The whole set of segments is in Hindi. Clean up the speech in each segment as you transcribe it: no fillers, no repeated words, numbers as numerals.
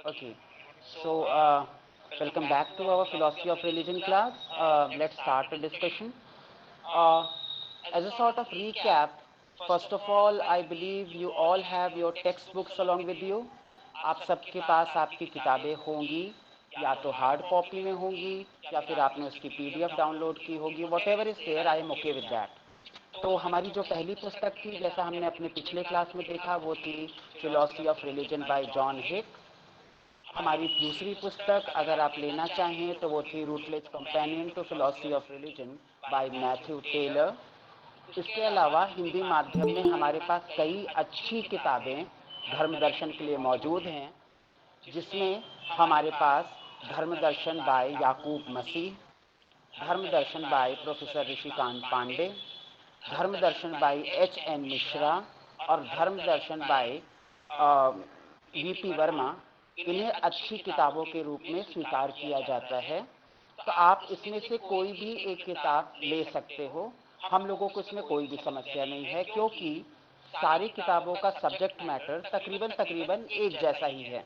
Okay, so welcome back to our philosophy of religion class. Let's start the discussion. Uh, as a sort of recap, first of all, I believe you all have your textbooks along with you. आप सबके पास आपकी किताबें होंगी, या तो हार्ड कॉपी में होंगी या फिर आपने उसकी पीडीएफ डाउनलोड की होगी. Whatever is there, I am okay with that. तो हमारी जो पहली पुस्तक थी, जैसा हमने अपने पिछले क्लास में देखा, वो थी philosophy of religion bye John हिक. हमारी दूसरी पुस्तक अगर आप लेना चाहें तो वो थी Routledge companion to philosophy of religion by Matthew Taylor. इसके अलावा हिंदी माध्यम में हमारे पास कई अच्छी किताबें धर्म दर्शन के लिए मौजूद हैं, जिसमें हमारे पास धर्म दर्शन बाय याकूब मसीह, धर्म दर्शन बाय प्रोफेसर ऋषिकांत पांडे, धर्म दर्शन बाय एच एन मिश्रा और धर्म दर्शन बाय वीपी वर्मा. इन्हें अच्छी किताबों के रूप में स्वीकार किया जाता है. तो आप इसमें से कोई भी एक किताब ले सकते हो. हम लोगों को इसमें कोई भी समस्या नहीं है, क्योंकि सारी किताबों का सब्जेक्ट मैटर तकरीबन तकरीबन एक जैसा ही है.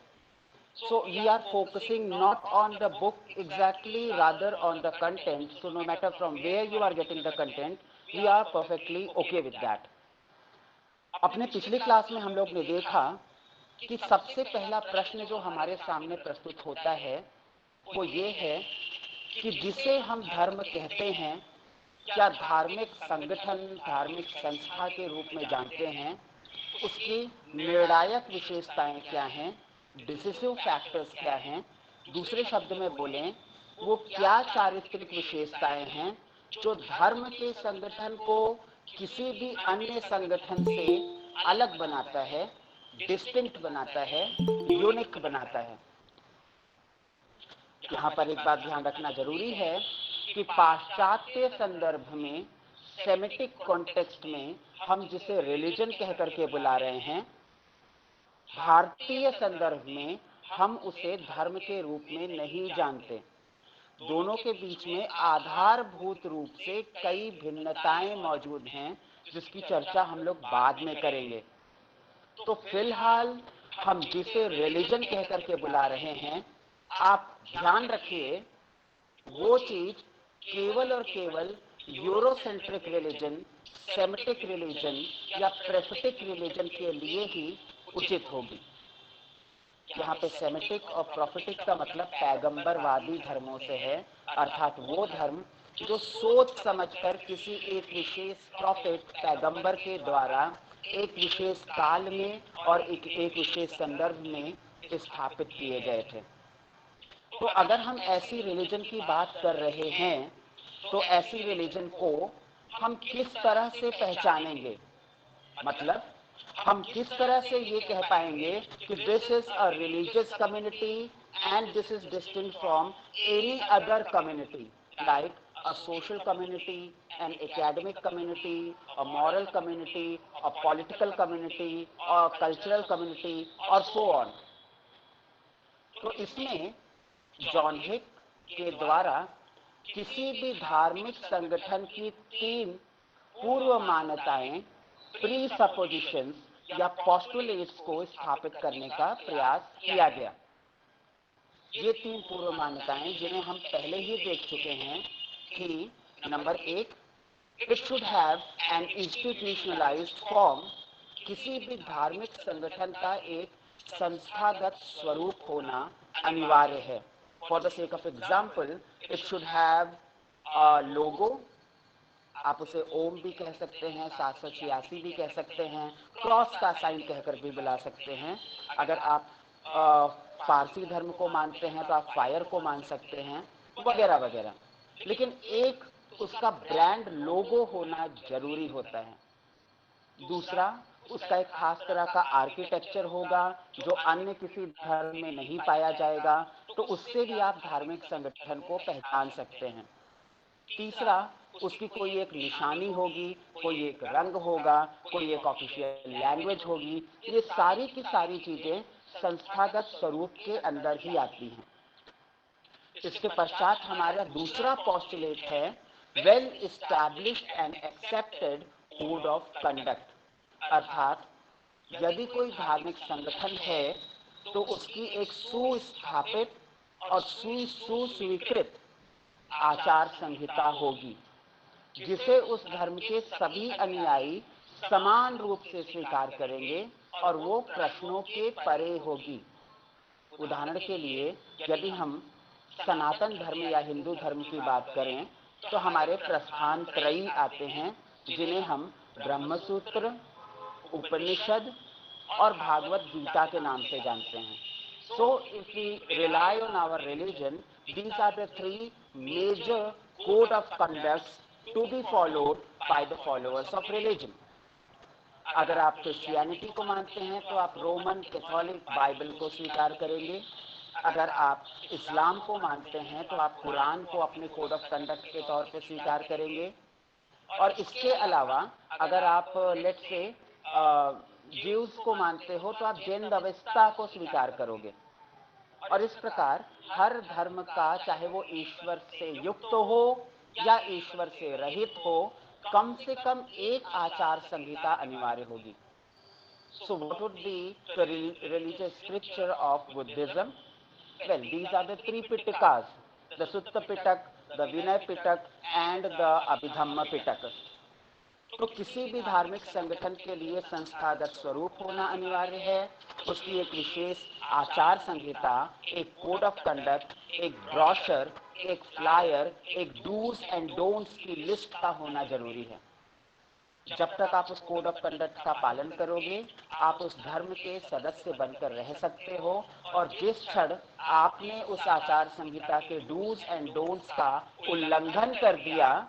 So we are focusing not on the book exactly, rather on the content. So no matter from where you are getting the content, we are perfectly okay with that. अपने पिछली क्लास में हम लोग ने देखा कि सबसे पहला प्रश्न जो हमारे सामने प्रस्तुत होता है वो ये है कि जिसे हम धर्म कहते हैं, क्या धार्मिक संगठन, धार्मिक संस्था के रूप में जानते हैं, उसकी निर्णायक विशेषताएं क्या हैं, डिसिसिव फैक्टर्स क्या हैं. दूसरे शब्द में बोलें, वो क्या चारित्रिक विशेषताएं हैं जो धर्म के संगठन को किसी भी अन्य संगठन से अलग बनाता है, डिस्टिंक्ट बनाता है, यूनिक बनाता है. यहाँ पर एक बात ध्यान रखना जरूरी है कि पाश्चात्य संदर्भ में, सेमेटिक कॉन्टेक्स्ट में, हम जिसे रिलीजन कह करके बुला रहे हैं, भारतीय संदर्भ में हम उसे धर्म के रूप में नहीं जानते. दोनों के बीच में आधारभूत रूप से कई भिन्नताएं मौजूद हैं, जिसकी चर्चा हम लोग बाद में करेंगे. तो फिलहाल हम जिसे रिलीजन कह करके बुला रहे हैं, आप ध्यान रखिए, वो चीज केवल और केवल यूरोसेंट्रिक रिलीजन, सेमेटिक रिलीजन या प्रेफेटिक रिलीजन के लिए ही उचित होगी. यहाँ पे सेमेटिक और प्रोफेटिक का मतलब पैगंबरवादी धर्मों से है, अर्थात वो धर्म जो सोच समझकर किसी एक विशेष प्रॉफिट, पैगंबर के द्वारा एक विशेष काल में और एक विशेष संदर्भ में स्थापित किए गए थे. तो अगर हम ऐसी रिलीजन की बात कर रहे हैं, तो ऐसी रिलीजन को हम किस तरह से पहचानेंगे, मतलब हम किस तरह से ये कह पाएंगे कि this is a religious community and this is distinct from any other community, like a social community, an academic community, a moral community, a political community, or a cultural community, or so on. तो इसमें जॉन हिक के द्वारा किसी भी धार्मिक संगठन की तीन पूर्व मान्यताएं, प्री सपोजिशंस या पोस्टुलेट्स को स्थापित करने का प्रयास किया गया. ये तीन पूर्व मान्यताएं जिन्हें हम पहले ही देख चुके हैं कि नंबर एक, it should have an institutionalised form. किसी भी धार्मिक संगठन का एक संस्थागत स्वरूप होना अनिवार्य है. For the sake of example, it should have a logo. आप उसे ओम भी कह सकते हैं, 786 भी कह सकते हैं, क्रॉस का साइन कहकर भी बुला सकते हैं. अगर आप पारसी धर्म को मानते हैं तो आप फायर को मान सकते हैं, वगैरह वगैरह. लेकिन एक उसका ब्रांड लोगो होना जरूरी होता है. दूसरा, उसका एक खास तरह का आर्किटेक्चर होगा जो अन्य किसी धर्म में नहीं पाया जाएगा, तो उससे भी आप धार्मिक संगठन को पहचान सकते हैं. तीसरा, उसकी कोई एक निशानी होगी, कोई एक रंग होगा, कोई एक ऑफिशियल लैंग्वेज होगी. ये सारी की सारी चीजें संस्थागत स्वरूप के अंदर ही आती हैं. इसके पश्चात हमारा दूसरा पोस्टुलेट है well established and accepted code of conduct. अर्थात यदि कोई धार्मिक संगठन है तो उसकी एक सुस्थापित और सुस्वीकृत आचार संहिता होगी, जिसे उस धर्म के सभी अनुयायी समान रूप से स्वीकार करेंगे और वो प्रश्नों के परे होगी। उदाहरण के लिए, यदि हम सनातन धर्म या हिंदू धर्म की बात करें तो हमारे प्रस्थान त्रयी आते हैं, जिन्हें हम ब्रह्मसूत्र, उपनिषद और भागवत गीता के नाम से जानते हैं। So if we rely on our religion, these are the three major code of conducts to be followed by the followers of religion. अगर आप क्रिश्चियनिटी को मानते हैं तो आप रोमन कैथोलिक बाइबल को स्वीकार करेंगे। अगर आप इस्लाम को मानते हैं तो आप कुरान को अपने कोड ऑफ कंडक्ट के तौर पे स्वीकार करेंगे। और इसके अलावा अगर आप लेट से ज्यूज को मानते हो तो आप जैन व्यवस्था को स्वीकार करोगे। और इस प्रकार हर धर्म का, चाहे वो ईश्वर से युक्त हो या ईश्वर से रहित हो, कम से कम एक आचार संहिता अनिवार्य होगी। So what would be the religious scripture of Buddhism? Well, these are the three Pitakas, the Sutta Pitak, the Vinay Pitak and the Abhidhamma Pitak. तो किसी भी धार्मिक संगठन के लिए संस्थागत स्वरूप होना अनिवार्य है, उसकी एक विशेष आचार संहिता, एक कोड ऑफ कंडक्ट, एक ब्रोशर, एक फ्लायर, एक डूज एंड डोंट्स की लिस्ट का होना जरूरी है। जब तक आप उस कोड ऑफ कंडक्ट का पालन करोगे, आप उस धर्म के सदस्य बनकर रह सकते हो। और जिस क्षण आपने उस आचार संहिता के डूज एंड डोंट्स का उल्लंघन कर दिया,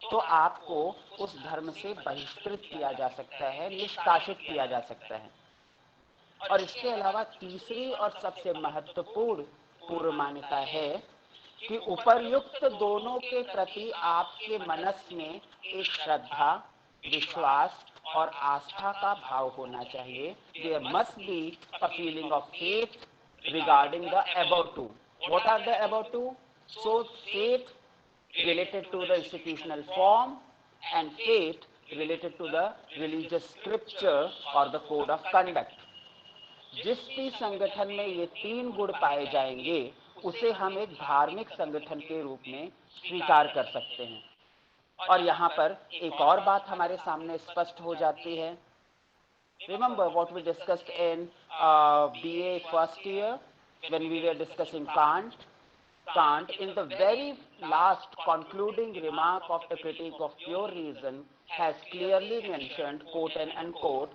तो आपको उस धर्म से बहिष्कृत किया जा सकता है, निष्कासित किया जा सकता है। और इसके अलावा तीसरी और सबसे महत्वपूर्ण पूर्व मान्यता है कि उपर्युक्त दोनों के प्रति आपके मनस में एक श्रद्धा, विश्वास और आस्था का भाव होना चाहिए। There must be a feeling of faith regarding the above two. What are the above two? So faith related to the institutional form and faith related to the religious scripture or the code of conduct. जिस भी संगठन में ये तीन गुण पाए जाएंगे, उसे हम एक धार्मिक संगठन के रूप में स्वीकार कर सकते हैं। और यहाँ पर एक और बात हमारे सामने स्पष्ट हो जाती है। Remember what we discussed in BA first year when we were discussing Kant. Kant, in the very last concluding remark of the Critique of Pure Reason, has clearly mentioned, quote and unquote,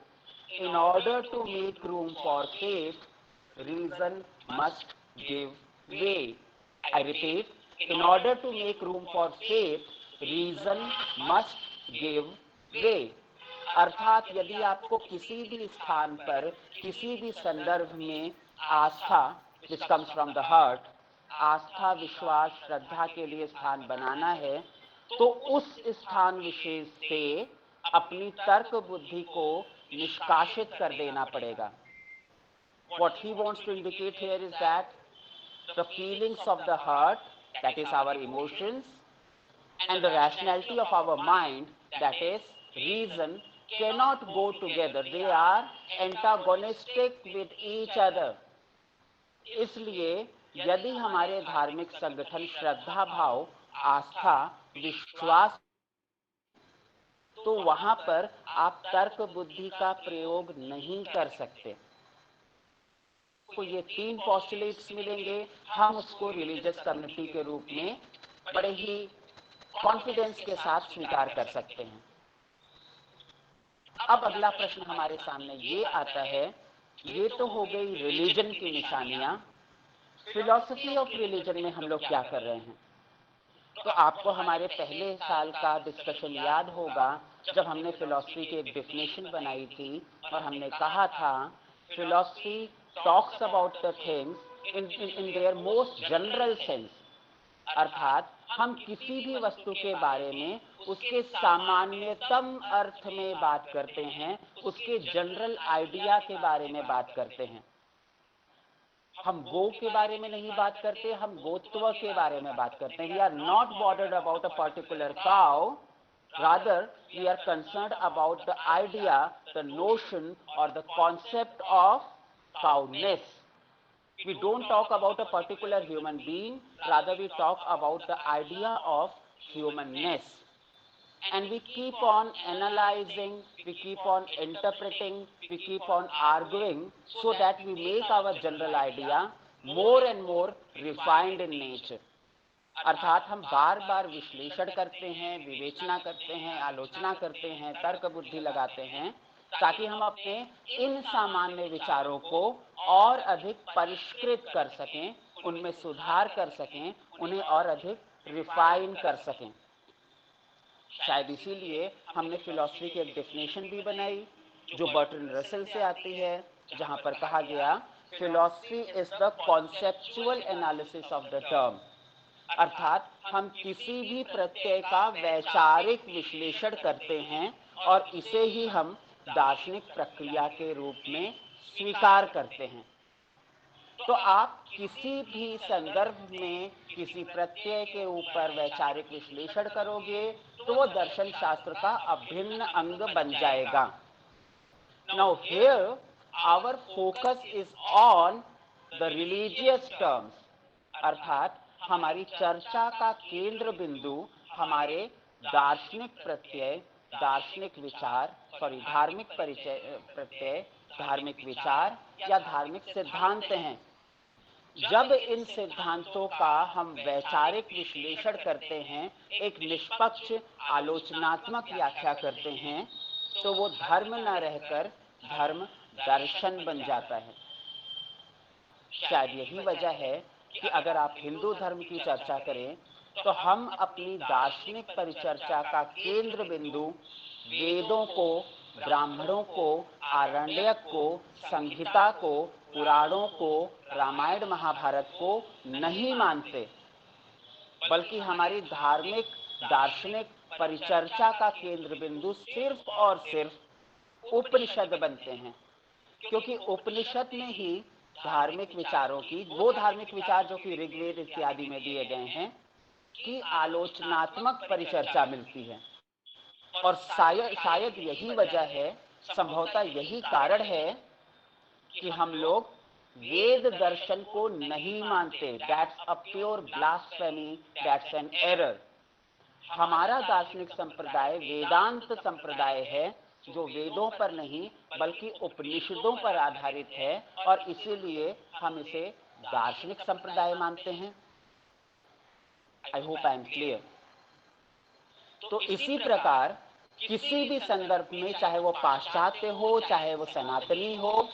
in order to make room for faith, reason must give way. I repeat, in order to make room for faith, reason must give way. अर्थात यदि आपको किसी भी स्थान पर, किसी भी संदर्भ में आस्था, which comes from the heart, आस्था, विश्वास, श्रद्धा के लिए स्थान बनाना है, तो उस स्थान विशेष से अपनी तर्क बुद्धि को निष्कासित कर देना पड़ेगा। What he wants to indicate here is that the feelings of the heart, that is our emotions, and the rationality of our mind, that is reason, cannot go together. They are antagonistic with each other. इसलिए यदि हमारे धार्मिक संगठन श्रद्धा भाव, आस्था, विश्वास, तो वहां पर आप तर्क बुद्धि का प्रयोग नहीं कर सकते। तो ये तीन पोस्टुलेट्स मिलेंगे, हम उसको रिलीजियस कम्युनिटी के रूप में बड़े ही कॉन्फिडेंस के साथ स्वीकार कर सकते हैं। अब अगला प्रश्न हमारे सामने ये आता है, ये तो हो गई रिलीजन की निशानियां, फिलॉसफी ऑफ रिलीजन में हम लोग क्या कर रहे हैं। तो आपको हमारे पहले साल का डिस्कशन याद होगा, जब हमने फिलॉसफी की एक डेफिनेशन बनाई थी और हमने कहा था philosophy talks about the things in their most general sense, अर्थात हम किसी भी वस्तु के बारे में उसके सामान्यतम अर्थ में बात करते हैं, उसके जनरल आइडिया के बारे में बात करते हैं। हम गो के बारे में नहीं बात करते, हम गोत्व के बारे में बात करते हैं। We are not bothered about a particular cow, rather we are concerned about the idea, the notion or the concept of cowness. We don't talk about a particular human being, rather we talk about the idea of humanness. And we keep on analyzing, we keep on interpreting, we keep on arguing so that we make our general idea more and more refined in nature. अर्थात हम बार बार विश्लेषण करते हैं, विवेचना करते हैं, आलोचना करते हैं, तर्क बुद्धि लगाते हैं ताकि हम अपने इन सामान्य विचारों को और अधिक परिष्कृत कर सकें, उनमें सुधार कर सकें, उन्हें और अधिक रिफाइन कर सकें। शायद इसीलिए हमने फिलॉसफी की एक डेफिनेशन भी बनाई जो बर्ट्रैंड रसेल से आती है, जहां पर कहा गया philosophy is the conceptual analysis of the term. अर्थात हम किसी भी प्रत्यय का वैचारिक विश्लेषण करते हैं और इसे ही हम दार्शनिक प्रक्रिया के रूप में स्वीकार करते हैं। तो आप किसी भी संदर्भ में किसी प्रत्यय के ऊपर वैचारिक विश्लेषण करोगे तो वो दर्शन शास्त्र का अभिन्न अंग बन जाएगा। Now here our focus is on the religious terms, अर्थात हमारी चर्चा का केंद्र बिंदु हमारे दार्शनिक प्रत्यय, दार्शनिक विचार, धार्मिक प्रत्यय, धार्मिक विचार या धार्मिक सिद्धांत हैं। जब इन सिद्धांतों का हम वैचारिक विश्लेषण करते हैं, एक निष्पक्ष आलोचनात्मक व्याख्या करते हैं, तो वो धर्म न रहकर धर्म दर्शन बन जाता है। शायद यही वजह है कि अगर आप हिंदू धर्म की चर्चा करें तो हम अपनी दार्शनिक परिचर्चा का केंद्र बिंदु वेदों को, ब्राह्मणों को, आरण्यक को, संहिता को, पुराणों को, रामायण महाभारत को नहीं मानते, बल्कि हमारी धार्मिक दार्शनिक परिचर्चा का केंद्र बिंदु सिर्फ और सिर्फ उपनिषद बनते हैं, क्योंकि उपनिषद में ही धार्मिक विचारों की, वो धार्मिक विचार जो कि ऋग्वेद इत्यादि में दिए गए हैं, की आलोचनात्मक परिचर्चा मिलती है। और शायद यही वजह है, संभवतः यही कारण है कि हम लोग वेद दर्शन को नहीं मानते। That's a pure blasphemy, that's an error. हमारा दार्शनिक संप्रदाय वेदांत संप्रदाय है, जो वेदों पर नहीं बल्कि उपनिषदों पर आधारित है, और इसीलिए हम इसे दार्शनिक संप्रदाय मानते हैं। I hope I am clear. तो इसी प्रकार किसी भी संदर्भ में, चाहे वो पाश्चात्य हो, चाहे वो सनातनी हो,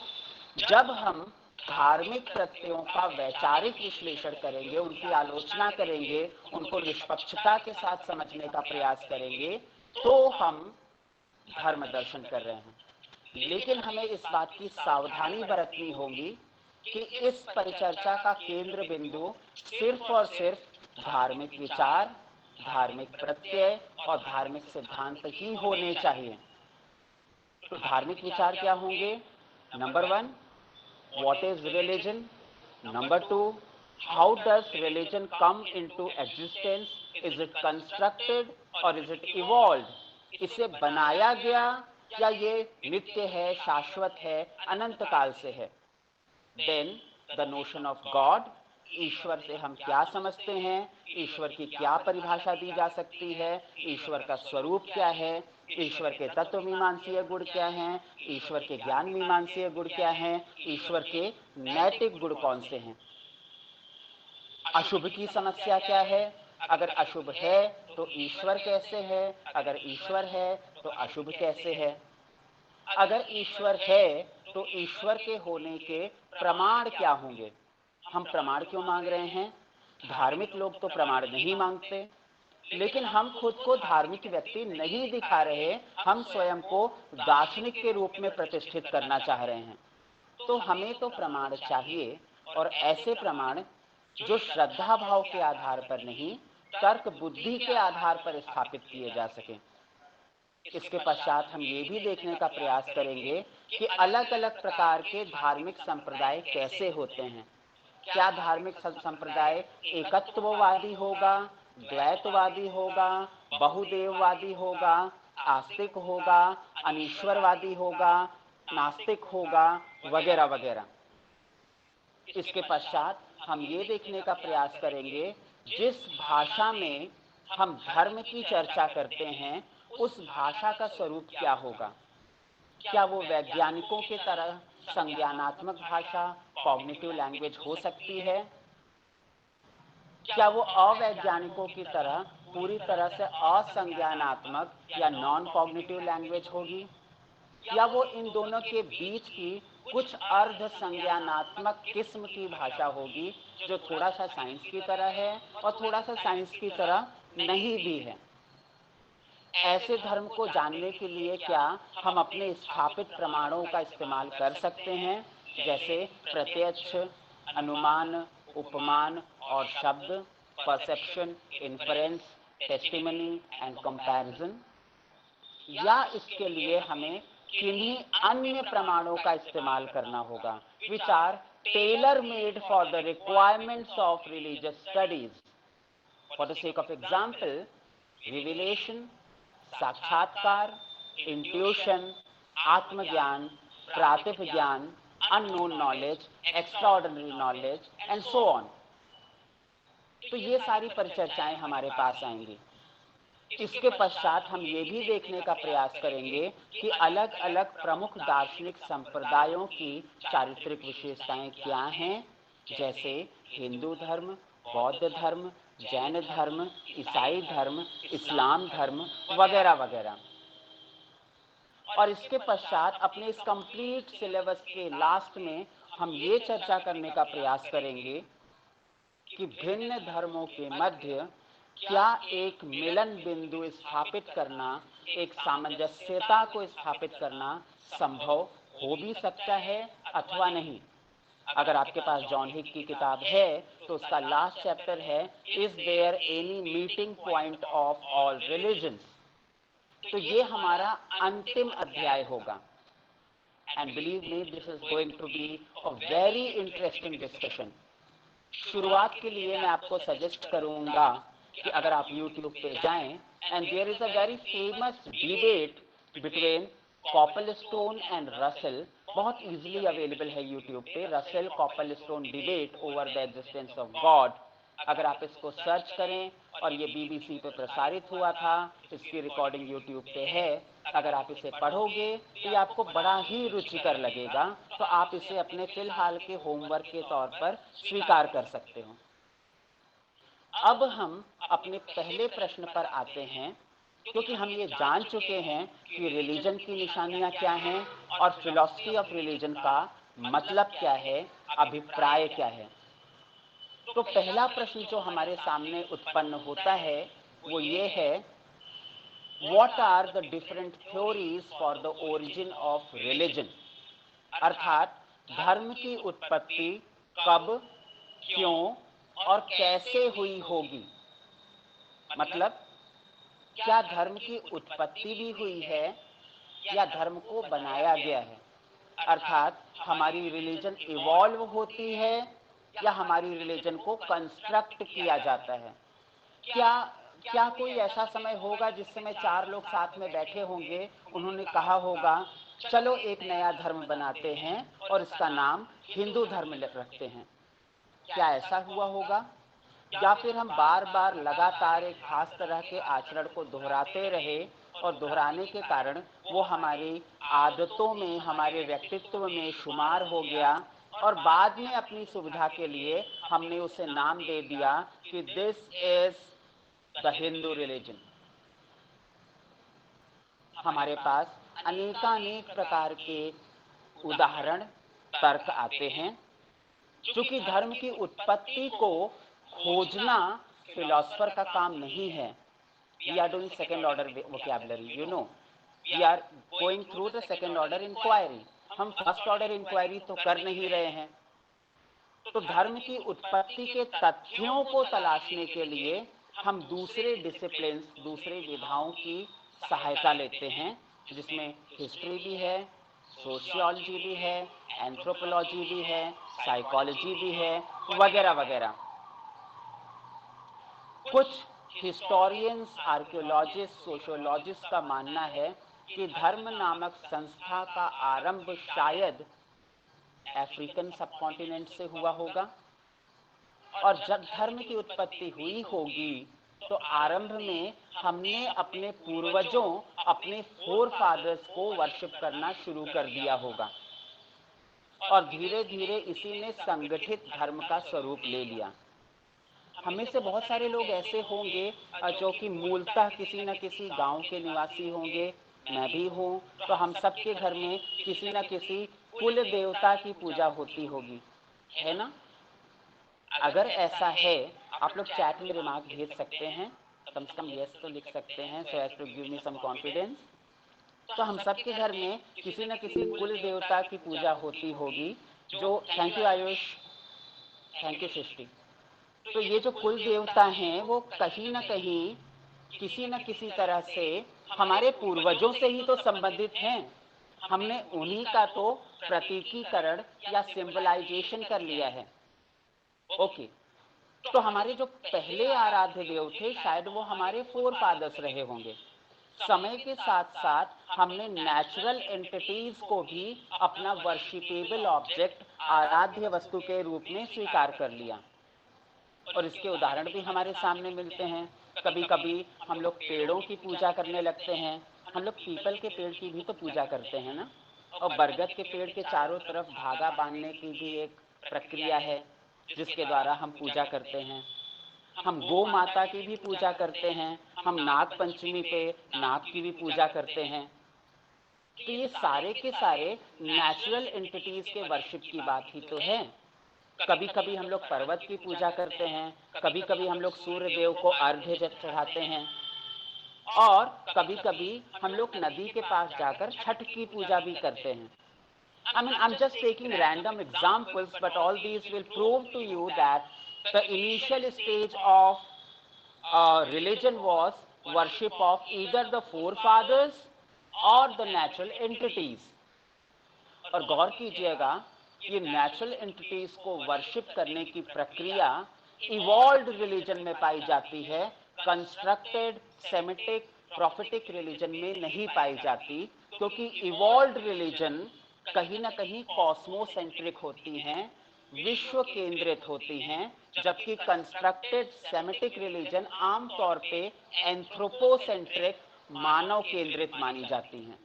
जब हम धार्मिक प्रत्ययों का वैचारिक विश्लेषण करेंगे, उनकी आलोचना करेंगे, उनको निष्पक्षता के साथ समझने का प्रयास करेंगे, तो हम धर्म दर्शन कर रहे हैं। लेकिन हमें इस बात की सावधानी बरतनी होगी कि इस परिचर्चा का केंद्र बिंदु सिर्फ और सिर्फ धार्मिक विचार, धार्मिक प्रत्यय और धार्मिक सिद्धांत ही होने चाहिए। तो धार्मिक विचार क्या होंगे? Number 1, what is religion? Number 2, how does religion come into existence? Is it constructed और इज इट इवॉल्व्ड? इसे बनाया गया या ये नित्य है, शाश्वत है, अनंत काल से है? Then the notion of God, ईश्वर से हम क्या समझते हैं, ईश्वर की क्या परिभाषा दी जा सकती है, ईश्वर का स्वरूप क्या है, ईश्वर के तत्व मीमांसीय गुण क्या हैं, ईश्वर के ज्ञान मीमांसीय गुण क्या हैं, ईश्वर के नैतिक गुण कौन से हैं। अशुभ की समस्या क्या है? अगर अशुभ है तो ईश्वर कैसे है? अगर ईश्वर है तो अशुभ कैसे है? अगर ईश्वर है तो ईश्वर के होने के प्रमाण क्या होंगे? हम प्रमाण क्यों मांग रहे हैं? धार्मिक लोग तो प्रमाण नहीं मांगते, लेकिन हम खुद को धार्मिक व्यक्ति नहीं दिखा रहे, हम स्वयं को दार्शनिक के रूप में प्रतिष्ठित करना चाह रहे हैं। तो हमें तो प्रमाण चाहिए, और ऐसे प्रमाण जो श्रद्धा भाव के आधार पर नहीं, तर्क बुद्धि के आधार पर स्थापित किए जा सकें। इसके पश्चात हम ये भी देखने का प्रयास करेंगे कि अलग अलग प्रकार के धार्मिक संप्रदाय कैसे होते हैं। क्या धार्मिक संप्रदाय एकत्ववादी होगा, द्वैतवादी होगा, बहुदेववादी होगा, आस्तिक होगा, अनीश्वरवादी होगा, नास्तिक होगा, वगैरह वगैरह। इसके पश्चात हम ये देखने का प्रयास करेंगे जिस भाषा में हम धर्म की चर्चा करते हैं उस भाषा का स्वरूप क्या होगा। क्या वो वैज्ञानिकों के तरह संज्ञानात्मक भाषा, कॉग्निटिव लैंग्वेज हो सकती है? क्या वो अवैज्ञानिकों की तरह पूरी तरह से असंज्ञानात्मक या नॉन कॉग्निटिव लैंग्वेज होगी? या वो इन दोनों के बीच की कुछ अर्ध संज्ञानात्मक किस्म की भाषा होगी जो थोड़ा सा साइंस की तरह है और थोड़ा सा साइंस की तरह नहीं भी है। ऐसे धर्म को जानने के लिए क्या हम अपने स्थापित प्रमाणों का इस्तेमाल कर सकते हैं, जैसे प्रत्यक्ष, अनुमान, उपमान और शब्द, perception, inference, testimony and comparison? या इसके लिए हमें किन्हीं अन्य प्रमाणों का इस्तेमाल करना होगा which are tailor made for the requirements of religious studies? For the sake of example, revelation, साक्षात्कार, इंट्यूशन, आत्मज्ञान, प्रातिभ ज्ञान, unknown knowledge, extraordinary knowledge and so on. तो ये सारी परिचर्चाएं हमारे पास आएंगी। इसके पश्चात हम ये भी देखने का प्रयास करेंगे कि अलग अलग प्रमुख दार्शनिक संप्रदायों की चारित्रिक विशेषताएं क्या हैं, जैसे हिंदू धर्म, बौद्ध धर्म, जैन धर्म, ईसाई धर्म, इस्लाम धर्म वगैरह वगैरह। और इसके पश्चात अपने इस कंप्लीट सिलेबस के लास्ट में हम ये चर्चा करने का प्रयास करेंगे कि भिन्न धर्मों के मध्य क्या एक मिलन बिंदु स्थापित करना, एक सामंजस्यता को स्थापित करना संभव हो भी सकता है अथवा नहीं। अगर आपके पास जॉन हिक की किताब है तो उसका लास्ट चैप्टर है is there any meeting point of all religions. तो ये हमारा अंतिम अध्याय होगा। And believe me, this is going to be a very interesting discussion. शुरुआत के लिए मैं आपको सजेस्ट करूंगा कि अगर आप YouTube पे जाएं, and there is a very famous debate between Copleston and Russell, बहुत इजीली अवेलेबल है YouTube पे, Russell Copleston debate over the existence of God. अगर आप इसको सर्च करें, और ये BBC पे प्रसारित हुआ था, इसकी रिकॉर्डिंग YouTube पे है, अगर आप इसे पढ़ोगे तो ये आपको बड़ा ही रुचिकर लगेगा, तो आप इसे अपने फिलहाल के होमवर्क के तौर पर स्वीकार कर सकते हो। अब हम अपने पहले प्रश्न पर आते हैं, क्योंकि हम ये जान चुके हैं कि रिलीजन की निशानियां क्या हैं और फिलॉसफी ऑफ रिलीजन का मतलब क्या है, अभिप्राय क्या है। तो पहला प्रश्न जो हमारे सामने उत्पन्न होता है वो ये है, what are the different theories for the origin of religion? अर्थात धर्म की उत्पत्ति कब, क्यों और कैसे हुई होगी। मतलब क्या धर्म की उत्पत्ति भी हुई है या धर्म को बनाया गया है? अर्थात हमारी रिलीजन इवॉल्व होती है या हमारी रिलीजन को कंस्ट्रक्ट किया जाता है? क्या क्या कोई ऐसा समय होगा जिस समय चार लोग साथ में बैठे होंगे, उन्होंने कहा होगा चलो एक नया धर्म बनाते हैं और इसका नाम हिंदू धर्म रखते हैं? क्या ऐसा हुआ होगा? या फिर हम बार बार लगातार एक खास तरह के आचरण को दोहराते रहे और दोहराने के कारण वो हमारी आदतों में, हमारे व्यक्तित्व में शुमार हो गया और बाद में अपनी सुविधा के लिए हमने उसे नाम दे दिया कि this is the Hindu religion. हमारे पास अनेकानेक प्रकार के उदाहरण, तर्क आते हैं। चूंकि धर्म की उत्पत्ति को खोजना फिलोसफर का काम नहीं है, we are doing second order vocabulary, you know, we are going through the second order inquiry. हम फर्स्ट ऑर्डर इंक्वायरी तो कर नहीं रहे हैं। तो धर्म की उत्पत्ति के तथ्यों को तलाशने के लिए हम दूसरे डिसिप्लिन्स, दूसरे विधाओं की सहायता लेते हैं, जिसमें हिस्ट्री भी है, सोशियोलॉजी भी है, एंथ्रोपोलॉजी भी है, साइकोलॉजी भी है, वगैरह वगैरह। कुछ हिस्टोरियंस, आर्कियोलॉजिस्ट, सोशियोलॉजिस्ट का मानना है कि धर्म नामक संस्था का आरंभ शायद अफ्रीकन सबकॉन्टिनेंट से हुआ होगा। और जब धर्म की उत्पत्ति हुई होगी तो आरंभ में हमने अपने पूर्वजों, अपने फोर फादर्स को वर्शिप करना शुरू कर दिया होगा और धीरे धीरे इसी ने संगठित धर्म का स्वरूप ले लिया। हमें से बहुत सारे लोग ऐसे होंगे जो कि मूलतः किसी न किसी गांव के निवासी होंगे, मैं भी हूँ, तो हम सबके घर में किसी न किसी कुल देवता की पूजा होती होगी, है ना? अगर ऐसा है, आप लोग चैट में रिमार्क भेज सकते हैं, कम से कम यस तो लिख सकते हैं, so as to give me some confidence. तो हम सबके घर में किसी न किसी कुल देवता की पूजा होती होगी जो, thank you Ayush, thank you Srishti. तो ये जो कुल देवता हैं वो कहीं ना कहीं किसी न किसी तरह से हमारे पूर्वजों से ही तो संबंधित हैं। हमने उन्हीं का तो प्रतीकीकरण या सिंबलाइजेशन कर लिया है। ओके, तो हमारे जो पहले आराध्य देव थे शायद वो हमारे फोर फादर्स रहे होंगे। समय के साथ साथ हमने नेचुरल एंटिटीज को भी अपना वर्शिपेबल ऑब्जेक्ट, आराध्य वस्तु के रूप में स्वीकार कर लिया और इसके उदाहरण भी हमारे सामने मिलते हैं। कभी कभी हम लोग पेड़ों की पूजा करने लगते हैं। हम लोग पीपल के पेड़ की भी तो पूजा करते हैं ना, और बरगद के पेड़ के चारों तरफ धागा बांधने की भी एक प्रक्रिया है जिसके द्वारा हम पूजा करते हैं। हम गौ माता की भी पूजा करते हैं, हम नाग पंचमी पे नाग की भी पूजा करते हैं। तो ये सारे के सारे नेचुरल एंटिटीज के वर्शिप की बात ही तो है। कभी कभी हम लोग पर्वत की पूजा करते हैं, कभी कभी हम लोग सूर्य देव को अर्घ्य चढ़ाते हैं, और कभी कभी हम लोग नदी के पास जाकर छठ की पूजा भी करते हैं। I mean, I'm just taking random examples, but all these will prove to you that the initial stage of religion was worship of either the forefathers or the natural entities. और गौर कीजिएगा, ये नेचुरल एंटिटीज को वर्शिप करने की प्रक्रिया इवॉल्व्ड रिलीजन में पाई जाती है, कंस्ट्रक्टेड सेमिटिक प्रोफेटिक रिलीजन में नहीं पाई जाती, क्योंकि इवॉल्व्ड रिलीजन कहीं ना कहीं कॉस्मोसेंट्रिक होती हैं, विश्व केंद्रित होती हैं, जबकि कंस्ट्रक्टेड सेमिटिक रिलीजन आमतौर पे एंथ्रोपोसेंट्रिक, मानव केंद्रित मानी जाती हैं।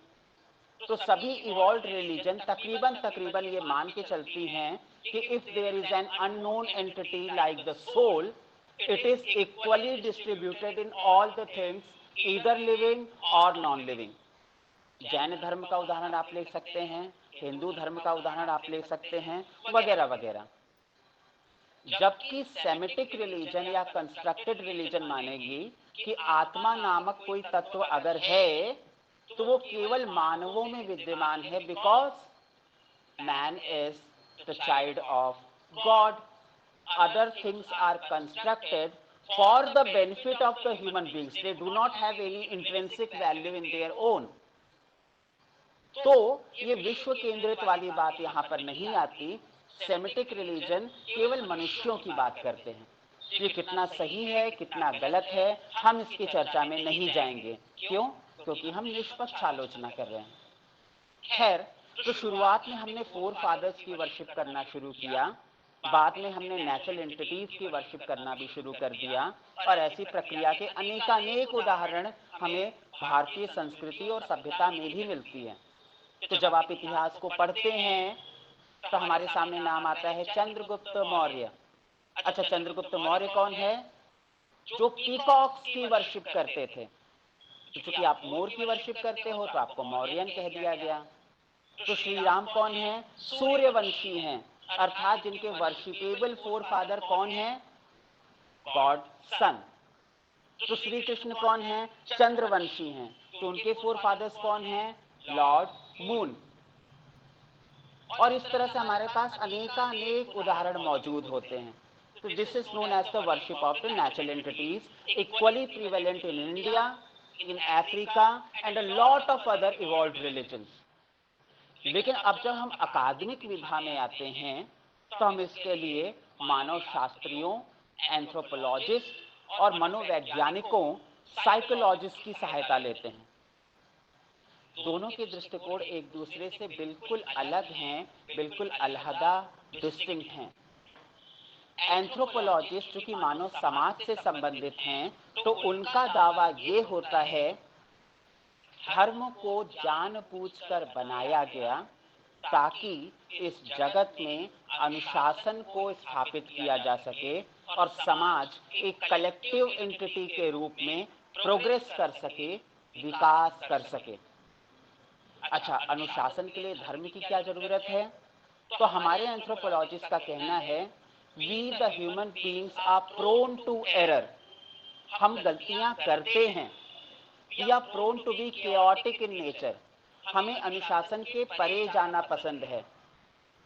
तो सभी इवॉल्व्ड रिलीजन तकरीबन ये मान के चलती हैं कि if there is an unknown entity like the soul, it is equally distributed in all the things, either living or non living. Jain धर्म का उदाहरण आप ले सकते हैं, हिंदू धर्म का उदाहरण आप ले सकते हैं, वगैरह वगैरह। जबकि सेमिटिक रिलीजन या कंस्ट्रक्टेड रिलीजन मानेगी कि आत्मा नामक कोई तत्व अगर है तो वो केवल मानवों में विद्यमान है, because man is the child of God. Other things are constructed for the benefit of the human beings, they do not have any intrinsic value in their own. तो ये विश्व केंद्रित वाली बात यहां पर नहीं आती। सेमिटिक रिलीजन केवल मनुष्यों की बात करते हैं। ये कितना सही है, कितना गलत है, हम इसकी चर्चा में नहीं जाएंगे। क्यों? क्योंकि हम निष्पक्ष आलोचना कर रहे हैं। खैर, तो शुरुआत में हमने फोर फादर्स की वर्शिप करना शुरू किया, बाद में हमने नेचुरल एंटिटीज की वर्शिप करना भी शुरू कर दिया, और ऐसी प्रक्रिया के अनेकानेक उदाहरण हमें भारतीय संस्कृति और सभ्यता में भी मिलती है। तो जब आप इतिहास को पढ़ते हैं तो हमारे सामने नाम आता है चंद्रगुप्त मौर्य। अच्छा, चंद्रगुप्त मौर्य कौन है? जो पीकॉक्स की वर्शिप करते थे। तो चूंकि आप मोर की वर्शिप करते हो तो आपको मौर्यन कह दिया गया। तो श्री राम कौन है? सूर्यवंशी हैं, अर्थात जिनके वर्शिपेबल फोर फादर कौन है? गॉड सन। तो श्री कृष्ण कौन है? चंद्रवंशी हैं, तो उनके फोर फादर्स कौन हैं? Lord moon. और इस तरह से हमारे पास अनेकानेक उदाहरण मौजूद होते हैं। तो this is known as the worship of the natural entities, equally prevalent in India, in Africa and a lot of other evolved religions. लेकिन अब जब हम अकादमिक विधा में आते हैं तो हम इसके लिए मानव शास्त्रियों, एंथ्रोपोलॉजिस्ट और मनोवैज्ञानिकों, साइकोलॉजिस्ट की सहायता लेते हैं। दोनों के दृष्टिकोण एक दूसरे से बिल्कुल अलग हैं, बिल्कुल अलहदा, डिस्टिंक्ट हैं। एंथ्रोपोलॉजिस्ट जो कि मानव समाज से संबंधित हैं, तो उनका दावा ये होता है, धर्म को जानबूझकर बनाया गया ताकि इस जगत में अनुशासन को स्थापित किया जा सके और समाज एक कलेक्टिव एंटिटी के रूप में प्रोग्रेस कर सके, विकास कर सके। अच्छा, अनुशासन के लिए धर्म की क्या जरूरत है? तो हमारे एंथ्रोपोलॉजिस्ट का कहना है, we the human beings are prone to error. हम गलतियां करते हैं। We are prone to be chaotic in nature. हमें अनुशासन के परे जाना पसंद है।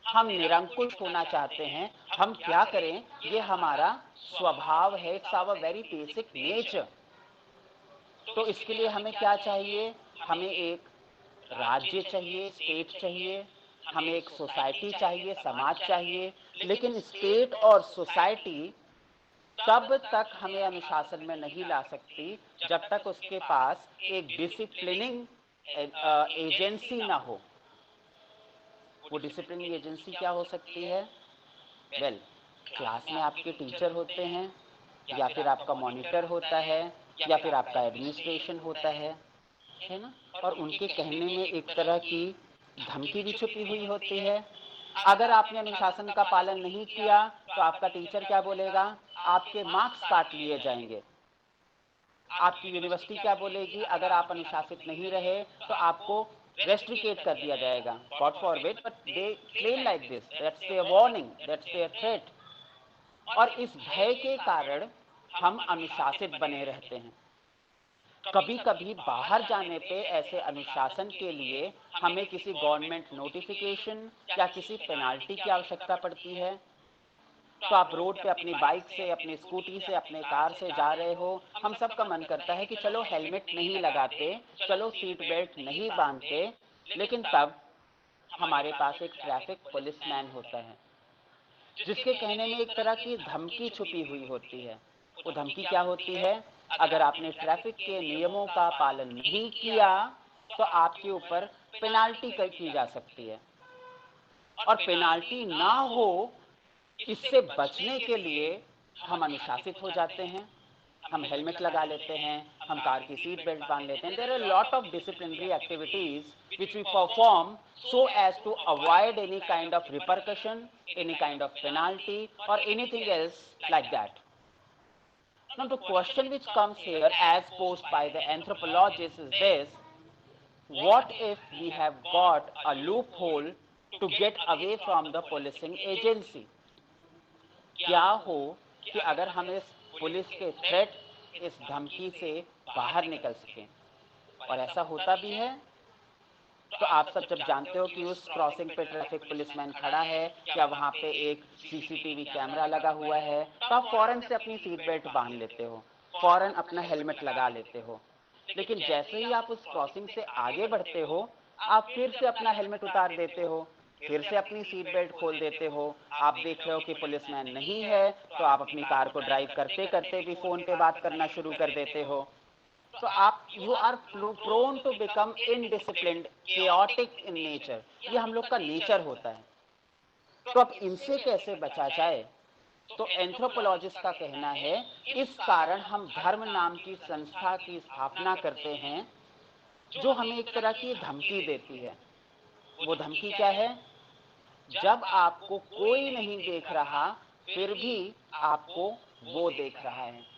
हम निरंकुश होना चाहते हैं। हम क्या करें, ये हमारा स्वभाव है, it's our very basic nature. तो इसके लिए हमें क्या चाहिए? हमें एक राज्य चाहिए, स्टेट चाहिए, हमें एक सोसाइटी चाहिए, समाज चाहिए। लेकिन स्टेट और सोसाइटी तब तक हमें अनुशासन में नहीं ला सकती जब तक उसके पास एक डिसिप्लिनिंग एजेंसी ना हो। वो डिसिप्लिनिंग एजेंसी क्या हो सकती है? वेल, क्लास में आपके टीचर होते हैं, या फिर आपका मॉनिटर होता है, या फिर आपका एडमिनिस्ट्रेशन होता है ना? और उनके कहने में एक तरह की धमकी भी छुपी हुई होती है। अगर आपने अनुशासन का पालन नहीं किया तो आपका टीचर क्या बोलेगा? आपके मार्क्स काट लिए जाएंगे। आपकी यूनिवर्सिटी क्या बोलेगी? अगर आप अनुशासित नहीं रहे तो आपको रेस्ट्रिकेट कर दिया जाएगा। God forbid, but they claim like this, that's their warning, that's their threat. और इस भय के कारण हम अनुशासित बने रहते हैं। कभी कभी बाहर जाने पे ऐसे अनुशासन के लिए हमें किसी गवर्नमेंट नोटिफिकेशन या किसी पेनाल्टी की आवश्यकता पड़ती है। तो आप रोड पे अपनी बाइक से, अपनी स्कूटी से, अपने कार से जा रहे हो, हम सबका मन करता है कि चलो हेलमेट नहीं लगाते, चलो सीट बेल्ट नहीं बांधते, लेकिन तब हमारे पास एक ट्रैफिक पुलिसमैन होता है जिसके कहने में एक तरह की धमकी छुपी हुई होती है। वो धमकी क्या होती है? अगर आपने ट्रैफिक के नियमों का पालन नहीं किया तो आपके ऊपर पेनाल्टी की जा सकती है। और पेनाल्टी ना हो, इससे बचने के लिए हम अनुशासित हो जाते हैं। हम हेलमेट लगा लेते हैं, हम कार की सीट बेल्ट बांध लेते हैं। There are lot of disciplinary activities which we perform so as to avoid any kind of repercussion, any kind of penalty or anything else like that. Now the question which comes here as posed by the anthropologist is this: what if we have got a loophole to get away from the policing agency? क्या हो कि अगर हम इस पुलिस के थ्रेट, इस धमकी से बाहर निकल सकें? और ऐसा होता भी है। तो आप सब जब जानते हो कि उस क्रॉसिंग पे ट्रैफिक पुलिसमैन खड़ा है या वहां पे एक सीसीटीवी कैमरा लगा हुआ है, तो आप फौरन से अपनी सीट बेल्ट बांध लेते हो, फौरन अपना हेलमेट लगा लेते हो। लेकिन जैसे ही आप उस क्रॉसिंग से आगे बढ़ते हो, आप फिर से अपना हेलमेट उतार देते हो, फिर से अपनी सीट बेल्ट खोल देते हो। आप देख रहे हो कि पुलिसमैन नहीं है, तो आप अपनी कार को ड्राइव करते करते भी फोन पे बात करना शुरू कर देते हो। तो आप you are prone to become indisciplined, chaotic in nature. ये हम लोग का नेचर होता है। तो अब इनसे कैसे बचा जाए? तो एंथ्रोपोलॉजिस्ट का कहना है, इस कारण हम धर्म नाम की संस्था की स्थापना करते हैं जो हमें एक तरह की धमकी देती है। वो धमकी क्या है? जब आपको कोई नहीं देख रहा, फिर भी आपको वो देख रहा है,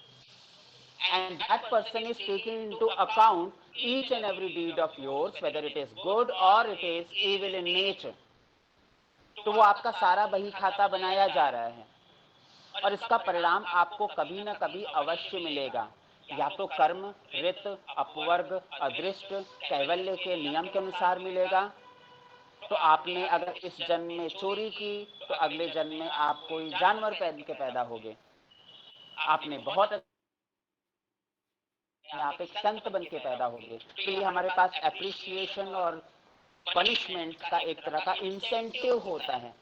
and that person is taking into account each and every deed of yours, whether it is good or it is evil in nature. तो वो आपका सारा बही खाता बनाया जा रहा है और इसका परिणाम आपको कभी ना कभी अवश्य मिलेगा। या तो कर्म, ऋत, अपवर्ग, अदृष्ट, कैवल्य के नियम के अनुसार मिलेगा। तो आपने अगर इस जन्म में चोरी की तो अगले जन्म में आप कोई जानवर पैदा होगे। आपने बहुत आप एक संत बन के पैदा होंगे। तो ये हमारे पास एप्रिसिएशन और पनिशमेंट का एक तरह का इंसेंटिव होता है।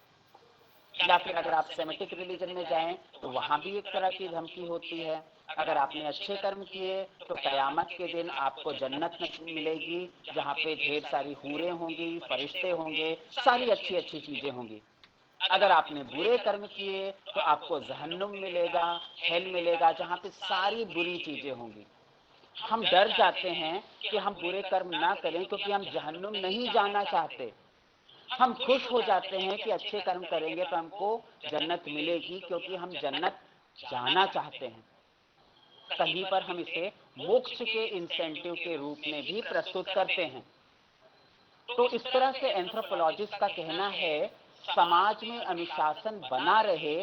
या फिर अगर आप सेमेटिक रिलीजन में जाएं तो वहां भी एक तरह की धमकी होती है। अगर आपने अच्छे कर्म किए तो कयामत के दिन आपको जन्नत मिलेगी, जहाँ पे ढेर सारी हूरें होंगी, फरिश्ते होंगे, सारी अच्छी अच्छी चीजें होंगी। अगर आपने बुरे कर्म किए तो आपको जहन्नुम मिलेगा, हेल मिलेगा, जहाँ पे सारी बुरी चीजें होंगी। हम डर जाते हैं कि हम बुरे कर्म ना करें क्योंकि हम जहन्नुम नहीं जाना चाहते। हम खुश हो जाते हैं कि अच्छे कर्म करेंगे तो हमको जन्नत मिलेगी, क्योंकि हम जन्नत जाना चाहते हैं। कहीं पर हम इसे मोक्ष के इंसेंटिव के रूप में भी प्रस्तुत करते हैं। तो इस तरह से एंथ्रोपोलॉजिस्ट का कहना है समाज में अनुशासन बना रहे,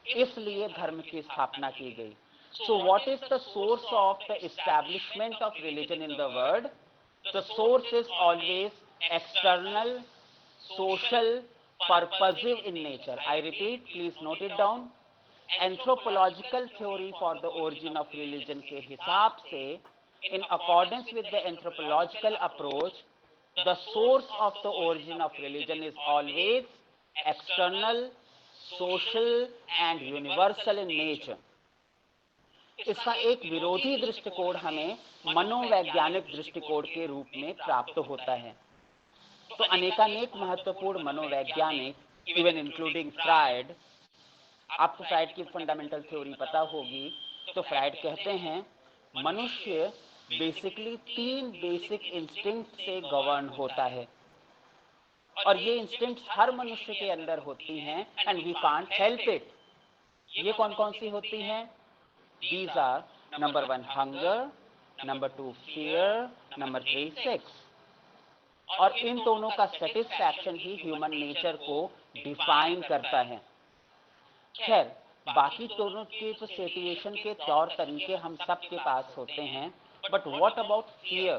इसलिए धर्म की स्थापना की गई। So what is the source of the establishment of religion in the world? The source is always external, social, purposive in nature. I repeat, please note it down. Anthropological theory for the origin of religion के हिसाब से, in accordance with the anthropological approach, the source of the origin of religion is always external, social and universal in nature. इसका एक विरोधी दृष्टिकोण हमें मनोवैज्ञानिक दृष्टिकोण के रूप में प्राप्त होता है। तो अनेकानेक महत्वपूर्ण मनोवैज्ञानिक, इवन इंक्लूडिंग फ्रायड, आपको फ्रायड की फंडामेंटल थ्योरी पता होगी, तो फ्रायड कहते हैं मनुष्य बेसिकली 3 बेसिक इंस्टिंक्ट से गवर्न होता है, और ये इंस्टिंक्ट्स हर मनुष्य के अंदर होती हैं and we can't help it. ये कौन कौन सी होती हैं? These are number 1 hunger, number 2 fear, number 3 sex. और इन दोनों का सेटिस्फैक्शन ही ह्यूमन नेचर को डिफाइन करता है। खैर, बाकी दोनों के तो सिचुएशन के तौर तरीके हम सब के पास होते हैं, but what about fear?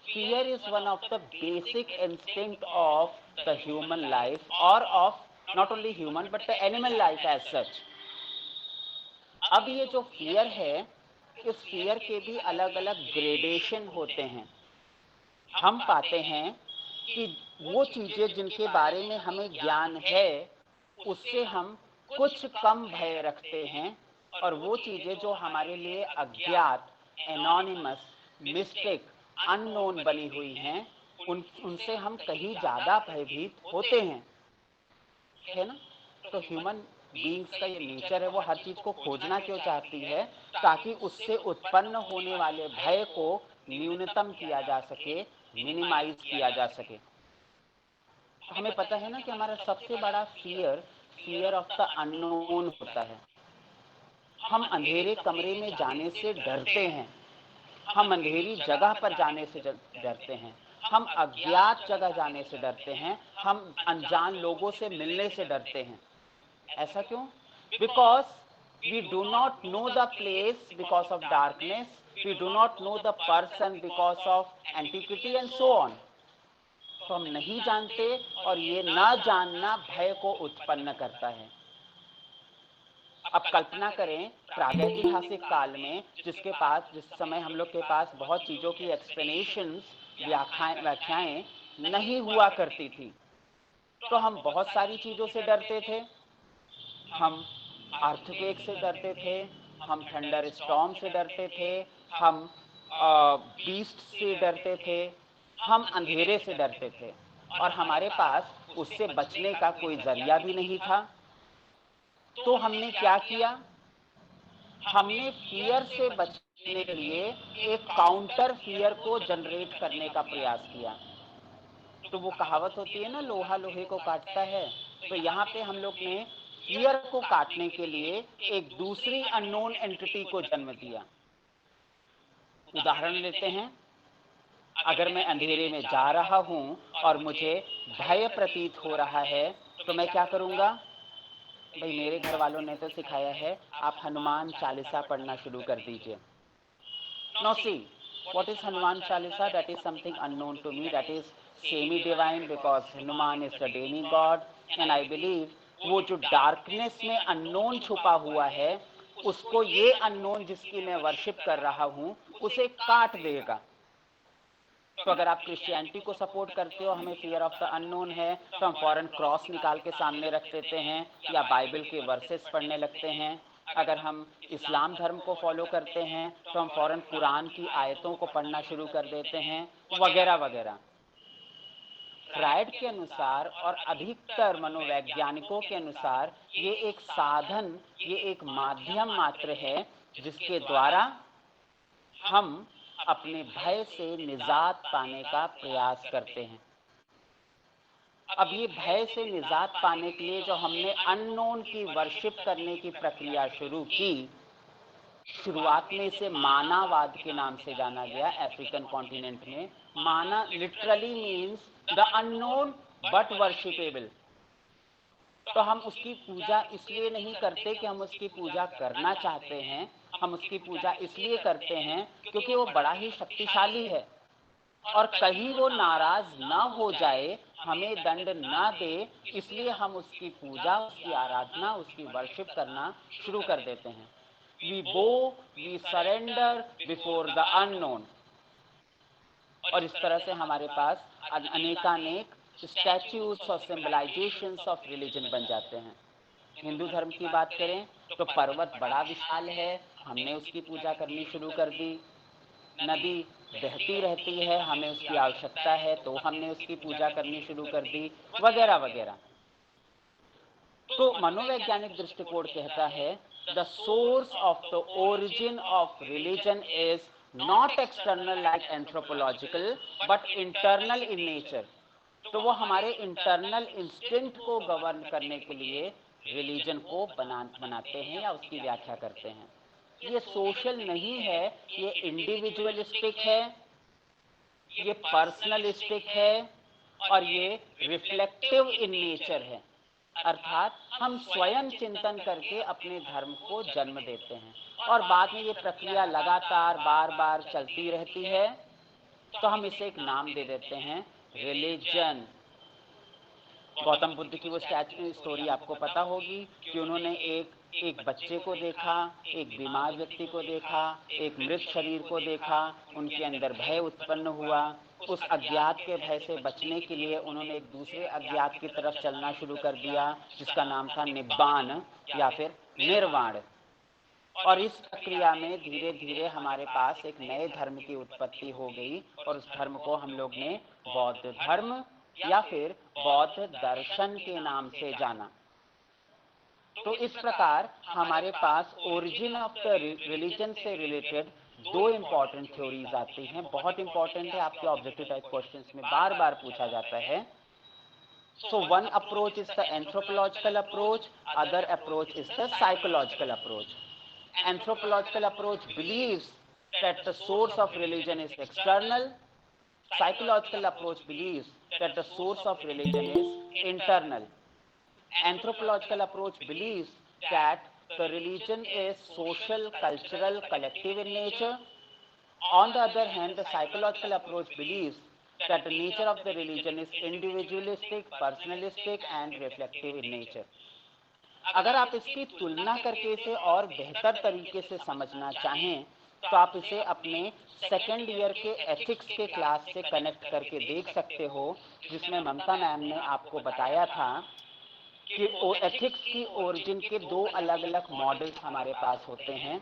Fear is one of the basic instinct of the human life, और of not only human but the animal life as such. अब ये जो फियर है, इस फियर के भी अलग अलग ग्रेडेशन होते हैं। हम पाते हैं कि वो चीजें जिनके बारे में हमें ज्ञान है उससे हम कुछ कम भय रखते हैं, और वो चीजें जो हमारे लिए अज्ञात, एनोनिमस, मिस्टिक, अननोन बनी हुई हैं, उनसे हम कहीं ज्यादा भयभीत होते हैं, है ना? तो ह्यूमन बीइंग्स का ये नेचर है, वो हर चीज को खोजना क्यों चाहती है? ताकि उससे उत्पन्न होने वाले भय को न्यूनतम किया जा सके, मिनिमाइज किया जा सके। हमें पता है ना कि हमारा सबसे बड़ा फियर ऑफ द अननोन होता है। हम अंधेरे कमरे में जाने से डरते हैं, हम अंधेरी जगह पर जाने से डरते हैं, हम अज्ञात जगह जाने से डरते हैं, हम अनजान लोगों से मिलने से डरते हैं। ऐसा क्यों? Because we do not know the place because of darkness, we do not know the person because of antiquity and so on. तो हम नहीं जानते, और ये ना जानना भय को उत्पन्न करता है। अब कल्पना करें प्रागैतिहासिक काल में, जिस समय हम लोग के पास बहुत चीजों की एक्सप्लेनेशंस, व्याख्याएं नहीं हुआ करती थी, तो हम बहुत सारी चीजों से डरते थे। हम अर्थक्वेक से डरते थे, हम थंडर स्टॉर्म से डरते थे, हम बीस्ट से डरते थे, हम अंधेरे से डरते थे, और हमारे पास उससे बचने का कोई जरिया भी नहीं था। तो हमने क्या किया? हमने फियर से बचने के लिए एक काउंटर फियर को जनरेट करने का प्रयास किया। तो वो कहावत होती है ना, लोहा लोहे को काटता है। तो यहाँ पे हम लोग ने फियर को काटने के लिए एक दूसरी अननोन एंटिटी को जन्म दिया। उदाहरण लेते हैं, अगर मैं अंधेरे में जा रहा हूं और मुझे भय प्रतीत हो रहा है, तो मैं क्या करूंगा? भाई मेरे घर वालों ने तो सिखाया है, आप हनुमान चालीसा पढ़ना शुरू कर दीजिए। Now see, what is Hanuman Chalisa? That is something unknown to me. That is semi-divine because Hanuman is the demigod, and I believe वो जो डार्कनेस में अननोन छुपा हुआ है, उसको ये अननोन जिसकी मैं वर्शिप कर रहा हूँ, उसे काट देगा। तो अगर आप क्रिश्चियनिटी को सपोर्ट करते हो, हमें फियर ऑफ द अननोन है, तो हम फॉरेन क्रॉस निकाल के सामने रख देते हैं या बाइबल के वर्सेस पढ़ने लगते हैं। अगर हम इस्लाम धर्म को फॉलो करते हैं तो हम फौरन कुरान की आयतों को पढ़ना शुरू कर देते हैं, वगैरह वगैरह। फ्रायड के अनुसार और अधिकतर मनोवैज्ञानिकों के अनुसार ये एक साधन, ये एक माध्यम मात्र है जिसके द्वारा हम अपने भय से निजात पाने का प्रयास करते हैं। अब ये भय से निजात पाने के लिए जो हमने अननोन की वर्शिप करने की प्रक्रिया शुरू की, शुरुआत में इसे मानावाद के नाम से जाना गया। अफ्रीकन कॉन्टिनेंट में माना literally means the unknown but worshipable. तो हम उसकी पूजा इसलिए नहीं करते कि हम उसकी पूजा करना चाहते हैं, हम उसकी पूजा इसलिए करते हैं क्योंकि वो बड़ा ही शक्तिशाली है और कहीं वो नाराज ना हो जाए, हमें दंड ना दे, इसलिए हम उसकी पूजा, उसकी आराधना, उसकी वर्शिप करना शुरू कर देते हैं। We bow, we surrender before the unknown. और इस तरह से हमारे पास अनेकानेक स्टैच्यूज और सिंबलाइजेशंस ऑफ रिलीजन बन जाते हैं। हिंदू धर्म की बात करें तो पर्वत बड़ा विशाल है, हमने उसकी पूजा करनी शुरू कर दी। नदी बहती रहती है, हमें उसकी आवश्यकता है तो हमने उसकी पूजा करनी शुरू कर दी, वगैरह वगैरह। तो मनोवैज्ञानिक दृष्टिकोण कहता है the source of the origin of religion is not external like anthropological but internal in nature. तो वो हमारे इंटरनल इंस्टिंक्ट को गवर्न करने के लिए रिलीजन को बनाते हैं या उसकी व्याख्या करते हैं। ये सोशल नहीं है, ये इंडिविजुअलिस्टिक है, ये पर्सनलिस्टिक है और ये रिफ्लेक्टिव इन नेचर है। अर्थात हम स्वयं चिंतन करके अपने धर्म को जन्म देते हैं और बाद में ये प्रक्रिया लगातार बार बार चलती रहती है, तो हम इसे एक नाम दे देते हैं, रिलीजन। गौतम बुद्ध की वो स्टोरी आपको पता होगी कि उन्होंने एक बच्चे को देखा, एक बीमार व्यक्ति को देखा, एक मृत शरीर को देखा, उनके अंदर भय उत्पन्न हुआ। उस अज्ञात के भय से बचने के लिए उन्होंने एक दूसरे अज्ञात की तरफ चलना शुरू कर दिया जिसका नाम था निब्बान या फिर निर्वाण। और इस प्रक्रिया में धीरे धीरे हमारे पास एक नए धर्म की उत्पत्ति हो गई और उस धर्म को हम लोग ने बौद्ध धर्म या फिर बौद्ध दर्शन के नाम से जाना। तो इस प्रकार हमारे पास ओरिजिन ऑफ द रिलीजन से रिलेटेड दो इंपॉर्टेंट थ्योरीज आती हैं। बहुत इंपॉर्टेंट है, आपके ऑब्जेक्टिव टाइप क्वेश्चंस में बार बार पूछा जाता है। So one approach is the anthropological approach, other approach is the psychological approach. Anthropological approach believes that the source of religion is external. Psychological approach believes that the source of religion is internal. Anthropological approach believes that the religion is social, cultural, collective in nature. On the other hand, the psychological approach believes that the nature of the religion is individualistic, personalistic and reflective in nature. अगर आप इसकी तुलना करके इसे और बेहतर तरीके से समझना चाहें तो आप इसे अपने सेकेंड ईयर के एथिक्स के क्लास से कनेक्ट करके देख सकते हो, जिसमें ममता मैम ने आपको बताया था कि एथिक्स की ओरिजिन के दो अलग अलग मॉडल्स हमारे पास होते हैं।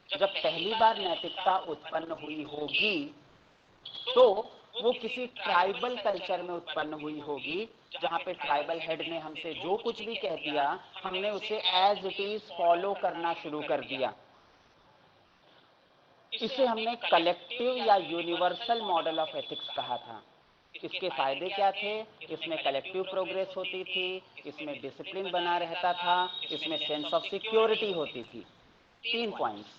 जब पहली बार नैतिकता उत्पन्न हुई होगी तो वो किसी ट्राइबल कल्चर में उत्पन्न हुई होगी, जहाँ पे ट्राइबल हेड ने हमसे जो कुछ भी कह दिया हमने उसे एज इट इज फॉलो करना शुरू कर दिया। इसे हमने कलेक्टिव या यूनिवर्सल मॉडल ऑफ एथिक्स कहा था। इसके फायदे क्या थे? इसमें कलेक्टिव प्रोग्रेस होती थी, इसमें डिसिप्लिन बना रहता था, इसमें सेंस ऑफ सिक्योरिटी होती थी। 3 पॉइंट्स।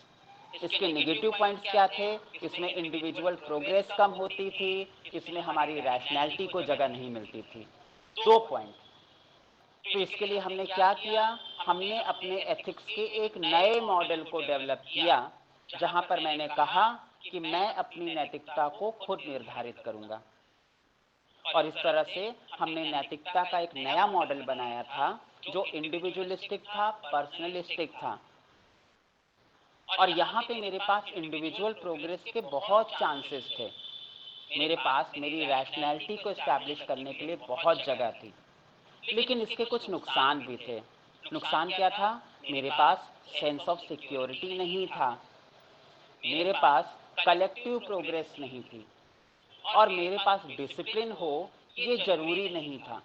इसके नेगेटिव पॉइंट्स क्या थे? इसमें इंडिविजुअल प्रोग्रेस कम होती थी, इसमें हमारी रैशनैलिटी को जगह नहीं मिलती थी। 2 पॉइंट। तो इसके लिए हमने क्या किया? हमने अपने एथिक्स के एक नए मॉडल को डेवलप किया, जहां पर मैंने कहा कि मैं अपनी नैतिकता को खुद निर्धारित करूंगा। और इस तरह से हमने नैतिकता का एक नया मॉडल बनाया था जो इंडिविजुअलिस्टिक था, पर्सनलिस्टिक था। और यहाँ पे मेरे पास इंडिविजुअल प्रोग्रेस के बहुत चांसेस थे। मेरे पास मेरी रैशनैलिटी को एस्टैब्लिश करने के लिए बहुत जगह थी। लेकिन इसके कुछ नुकसान भी थे। नुकसान क्या था? मेरे पास सेंस ऑफ सिक्योरिटी नहीं था, मेरे पास कलेक्टिव प्रोग्रेस नहीं थी, और मेरे पास डिसिप्लिन हो ये ज़रूरी नहीं था।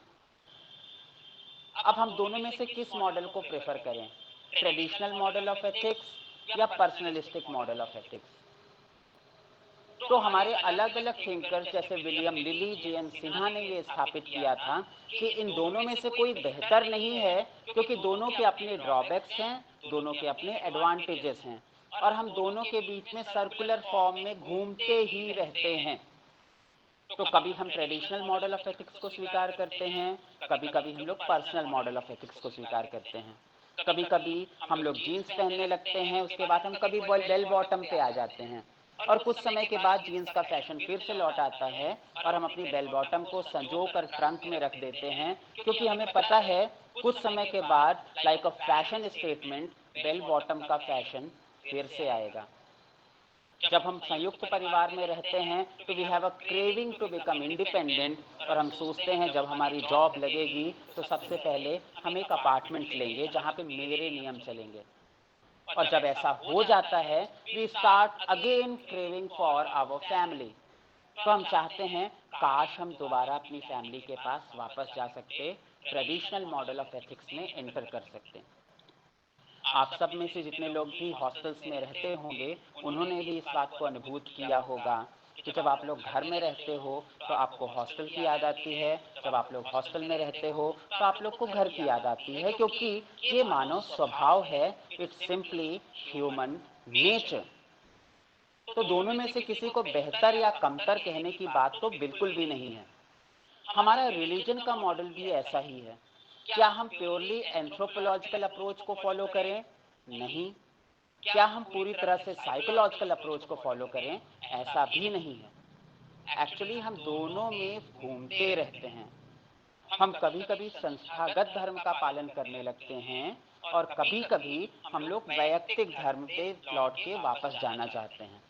अब हम दोनों में से किस मॉडल को प्रेफर करें? ट्रेडिशनल मॉडल ऑफ एथिक्स या पर्सनलिस्टिक मॉडल ऑफ एथिक्स? तो हमारे अलग अलग थिंकर्स जैसे विलियम लिली, जे.एन. सिन्हा ने ये स्थापित किया था कि इन दोनों में से कोई बेहतर नहीं है, क्योंकि दोनों के अपने ड्रॉबैक्स हैं, दोनों के अपने एडवांटेजेस हैं, और हम दोनों के बीच में सर्कुलर फॉर्म में घूमते ही रहते हैं। तो कभी हम ट्रेडिशनल मॉडल ऑफ एथिक्स को स्वीकार करते हैं, कभी कभी हम लोग पर्सनल मॉडल ऑफ एथिक्स को स्वीकार करते हैं। कभी कभी हम लोग जीन्स पहनने लगते हैं, उसके बाद हम कभी बेल बॉटम पे आ जाते हैं, और कुछ समय के बाद जीन्स का फैशन फिर से लौट आता है और हम अपनी बेल बॉटम को संजो कर ट्रंक में रख देते हैं, क्योंकि हमें पता है कुछ समय के बाद like a fashion statement bell bottom का फैशन फिर से आएगा। जब हम संयुक्त परिवार में रहते हैं तो we have a craving to become independent, और हम सोचते हैं जब हमारी जॉब लगेगी तो सबसे पहले हम एक अपार्टमेंट लेंगे जहाँ पे मेरे नियम चलेंगे। और जब ऐसा हो जाता है we start again craving for our family. तो हम चाहते हैं काश हम दोबारा अपनी फैमिली के पास वापस जा सकते, ट्रेडिशनल मॉडल ऑफ एथिक्स में एंटर कर सकते। आप सब में से जितने लोग भी हॉस्टल्स में रहते होंगे उन्होंने भी इस बात को अनुभूत किया होगा कि जब आप लोग घर में रहते हो तो आपको हॉस्टल की याद आती है, जब आप लोग हॉस्टल में रहते हो तो आप लोग को घर की याद आती है, क्योंकि ये मानव स्वभाव है, इट्स सिंपली ह्यूमन नेचर। तो दोनों में से किसी को बेहतर या कमतर कहने की बात तो बिल्कुल भी नहीं है। हमारा रिलीजन का मॉडल भी ऐसा ही है। क्या हम प्योरली एंथ्रोपोलॉजिकल अप्रोच को फॉलो करें? नहीं। क्या हम पूरी तरह से साइकोलॉजिकल अप्रोच को फॉलो करें? ऐसा भी नहीं है। एक्चुअली हम दोनों में घूमते रहते हैं। हम कभी कभी संस्थागत धर्म का पालन करने लगते हैं, और कभी कभी हम लोग वैयक्तिक धर्म पे लौट के वापस जाना चाहते हैं।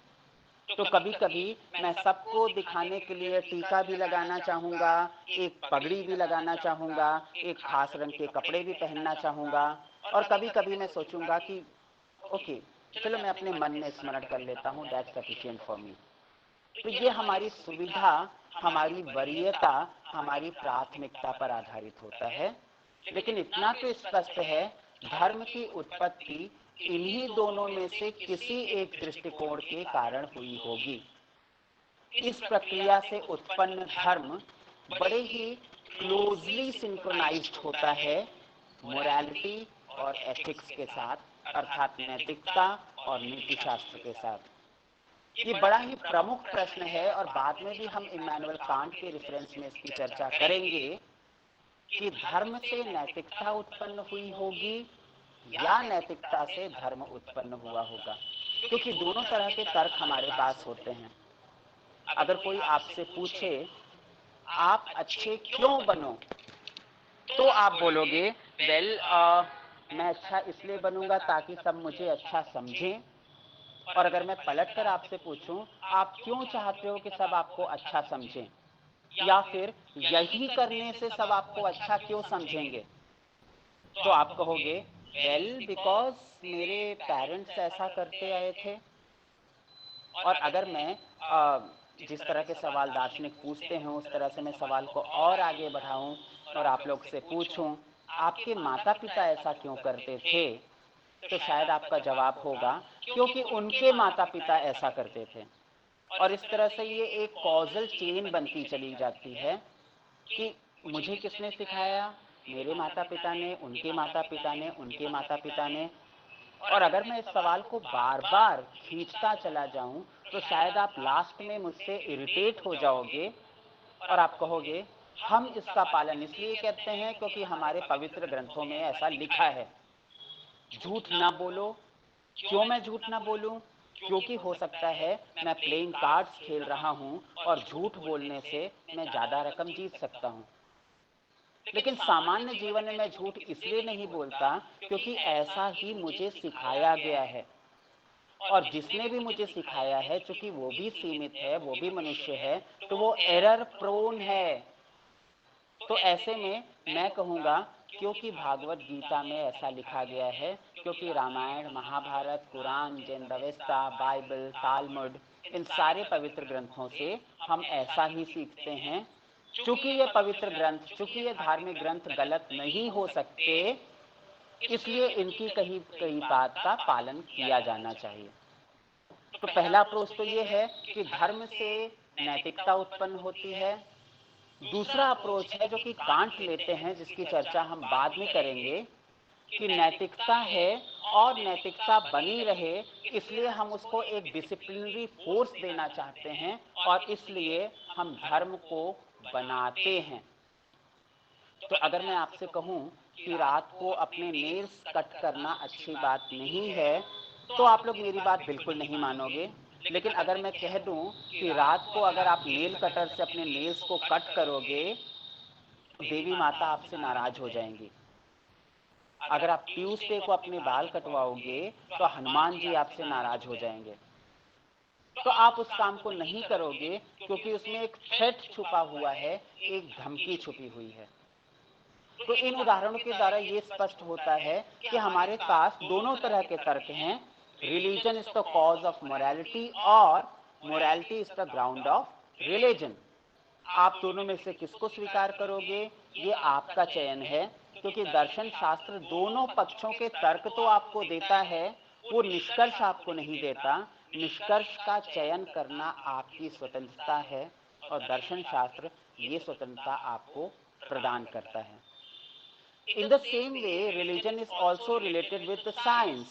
तो कभी कभी मैं सबको दिखाने के लिए टीका भी लगाना चाहूँगा, एक पगड़ी भी लगाना चाहूँगा, एक खास रंग के कपड़े भी पहनना चाहूँगा, और कभी कभी मैं सोचूंगा कि ओके चलो मैं अपने मन में स्मरण कर लेता हूँ, दैट्स सफिशिएंट फॉर मी। तो ये हमारी सुविधा, हमारी वरीयता, हमारी प्राथमिकता पर आधारित होता है। लेकिन इतना तो स्पष्ट है धर्म की उत्पत्ति इन्हीं दोनों में से किसी एक दृष्टिकोण के कारण हुई होगी। इस प्रक्रिया से उत्पन्न धर्म बड़े ही क्लोजली सिंक्रोनाइज्ड होता है मोरालिटी और एथिक्स के साथ, अर्थात नैतिकता और नीति शास्त्र के साथ। ये बड़ा ही प्रमुख प्रश्न है, और बाद में भी हम इमैनुअल कांट के रेफरेंस में इसकी चर्चा करेंगे कि धर्म से नैतिकता उत्पन्न हुई होगी या नैतिकता से धर्म उत्पन्न हुआ होगा, क्योंकि दोनों तरह के तर्क हमारे पास होते हैं। अगर कोई आपसे पूछे आप अच्छे क्यों बनो, तो आप बोलोगे वेल मैं अच्छा इसलिए बनूंगा ताकि सब मुझे अच्छा समझें। और अगर मैं पलट कर आपसे पूछूं आप क्यों चाहते हो कि सब आपको अच्छा समझें, या फिर यही करने से सब आपको अच्छा क्यों समझेंगे, तो आप कहोगे वेल बिकॉज मेरे पेरेंट्स ऐसा करते आए थे। और अगर मैं जिस तरह के सवाल दार्शनिक पूछते हैं उस तरह से मैं सवाल को और आगे बढ़ाऊं और आप लोग से पूछूं आपके माता पिता ऐसा क्यों करते थे, तो शायद आपका जवाब होगा क्योंकि उनके माता पिता ऐसा करते थे। और इस तरह से ये एक कॉजल चेन बनती चली जाती है कि मुझे किसने सिखाया, मेरे माता पिता ने, उनके माता पिता ने, उनके माता पिता ने। और अगर मैं इस सवाल को बार बार खींचता चला जाऊं तो शायद आप लास्ट में मुझसे इरिटेट हो जाओगे और आप कहोगे हम इसका पालन इसलिए करते हैं क्योंकि हमारे पवित्र ग्रंथों में ऐसा लिखा है। झूठ ना बोलो। क्यों मैं झूठ ना बोलूं? क्योंकि हो सकता है मैं प्लेइंग कार्ड्स खेल रहा हूं और झूठ बोलने से मैं ज्यादा रकम जीत सकता हूं। लेकिन सामान्य जीवन में मैं झूठ इसलिए नहीं बोलता क्योंकि ऐसा ही मुझे सिखाया गया है। और जिसने भी मुझे सिखाया है, चूंकि वो भी सीमित है, वो भी मनुष्य है, तो वो एरर प्रोन है। तो ऐसे में मैं कहूँगा, क्योंकि भागवत गीता में ऐसा लिखा गया है, क्योंकि रामायण, महाभारत, कुरान, जैन-अवेस्ता, बाइबल, तालमुड, इन सारे पवित्र ग्रंथों से हम ऐसा ही सीखते हैं। चूंकि ये पवित्र ग्रंथ, चूंकि ये धार्मिक ग्रंथ गलत नहीं हो सकते, इसलिए इनकी कही कही बात का पालन किया जाना चाहिए। तो पहला अप्रोच तो ये है कि धर्म से नैतिकता उत्पन्न होती है। दूसरा अप्रोच है जो कि कांट लेते हैं, जिसकी चर्चा हम बाद में करेंगे, कि नैतिकता है और नैतिकता बनी रहे, इसलिए हम उसको एक डिसिप्लिनरी फोर्स देना चाहते हैं और इसलिए हम धर्म को बनाते हैं। तो अगर मैं आपसे कहूं कि रात को अपने नेल्स कट करना अच्छी बात नहीं है, तो आप लोग मेरी बात बिल्कुल नहीं मानोगे। लेकिन अगर मैं कह दूं कि रात को अगर आप नेल कटर से अपने नेल्स को कट करोगे, देवी माता आपसे नाराज हो जाएंगी। अगर आप ट्यूसडे को अपने बाल कटवाओगे, तो हनुमान जी आपसे नाराज हो जाएंगे। तो आप उस काम को नहीं करोगे, क्योंकि उसमें एक थ्रेट छुपा हुआ है, एक धमकी छुपी हुई है। तो इन उदाहरणों के द्वारा ये स्पष्ट होता है कि हमारे पास दोनों तरह के तर्क हैं। Religion is the cause of morality और morality is the ground of religion. आप दोनों में से किसको स्वीकार करोगे, ये आपका चयन है, क्योंकि दर्शन शास्त्र दोनों पक्षों के तर्क तो आपको देता है, वो निष्कर्ष आपको नहीं देता। निष्कर्ष का चयन करना आपकी स्वतंत्रता है और दर्शन शास्त्र ये स्वतंत्रता आपको प्रदान करता है। In the same way, religion is also related with the science.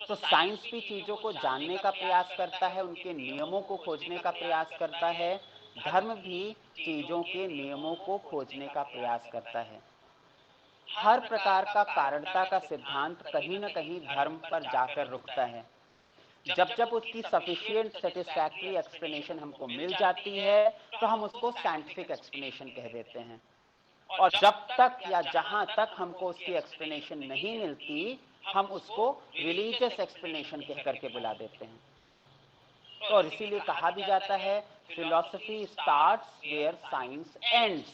तो साइंस भी चीजों को जानने का प्रयास करता है, उनके नियमों को खोजने का प्रयास करता है। धर्म भी चीजों के नियमों को खोजने का प्रयास करता है। हर प्रकार का कारणता का सिद्धांत कहीं न कहीं धर्म पर जाकर रुकता है। जब जब उसकी सफिशिएंट सेटिस्फैक्टरी एक्सप्लेनेशन हमको मिल जाती है, तो हम उसको साइंटिफिक एक्सप्लेनेशन कह देते हैं। और जब तक या जहां तक हमको उसकी एक्सप्लेनेशन नहीं मिलती, हम उसको रिलीजियस एक्सप्लेनेशन कह करके बुला देते हैं। और इसीलिए कहा भी जाता है, philosophy starts where science ends.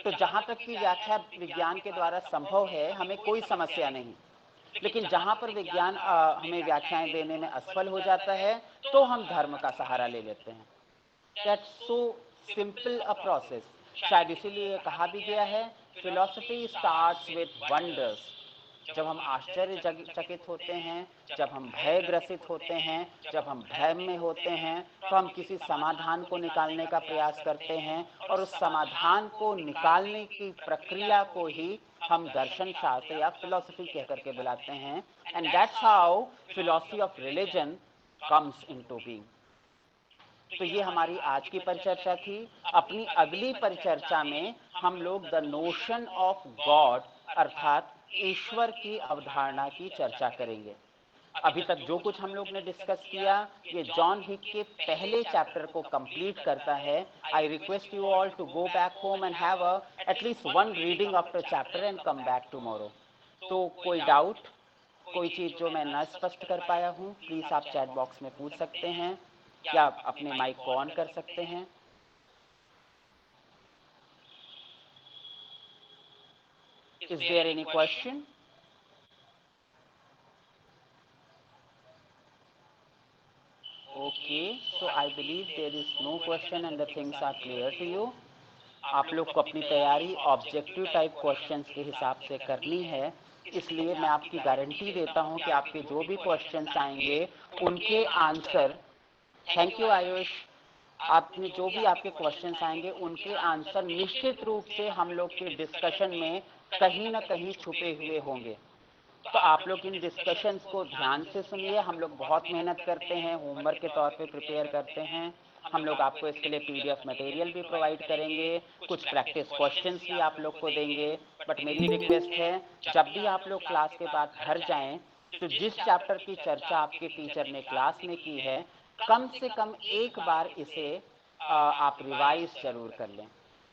तो जहां तक की व्याख्या विज्ञान के द्वारा संभव है, हमें कोई समस्या नहीं। लेकिन जहां पर विज्ञान हमें व्याख्याएं देने में असफल हो जाता है, तो हम धर्म का सहारा ले लेते हैं। That's so simple a process. शायद इसीलिए कहा भी गया है, फिलॉसफी स्टार्ट्स विद वंडर्स। जब हम आश्चर्यचकित होते हैं, जब हम भयग्रसित होते हैं, जब हम भय में होते हैं, तो हम किसी समाधान को निकालने का प्रयास करते हैं और उस समाधान को निकालने की प्रक्रिया को ही हम दर्शन शास्त्र या फिलॉसफी कह करके बुलाते हैं। And that's how philosophy of religion comes into being. तो ये हमारी आज की परिचर्चा थी। अपनी अगली परिचर्चा में हम लोग द नोशन ऑफ गॉड अर्थात ईश्वर की अवधारणा की चर्चा करेंगे। अभी तक जो कुछ हम लोग ने डिस्कस किया, ये जॉन हिक के पहले चैप्टर को कंप्लीट करता है। I request you all to go back home and have at least one reading of the chapter and come back tomorrow. तो कोई डाउट, कोई चीज जो मैं न स्पष्ट कर पाया हूँ, प्लीज आप चैट बॉक्स में पूछ सकते हैं या अपने माइक को ऑन कर सकते हैं। Is there any question? Okay, so I believe there is no question and the things are clear to you. आप लोग को अपनी तैयारी ऑब्जेक्टिव टाइप क्वेश्चंस के हिसाब से करनी है, इसलिए मैं आपकी गारंटी देता हूं कि आपके जो भी क्वेश्चंस आएंगे उनके आंसर, थैंक यू आयुष, आपने जो भी आपके क्वेश्चंस आएंगे उनके आंसर निश्चित रूप से हम लोग के डिस्कशन में कहीं ना कहीं छुपे हुए होंगे। तो आप लोग इन डिस्कशंस को ध्यान से सुनिए। हम लोग बहुत मेहनत करते हैं, होमवर्क के तौर पे प्रिपेयर करते हैं। हम लोग आपको इसके लिए पीडीएफ मटेरियल भी प्रोवाइड करेंगे, कुछ प्रैक्टिस क्वेश्चंस भी आप लोग को देंगे। बट मेरी रिक्वेस्ट है, जब भी आप लोग क्लास के बाद घर जाएं, तो जिस चैप्टर की चर्चा आपके टीचर ने क्लास में की है, कम से कम एक बार इसे आप रिवाइज जरूर कर लें।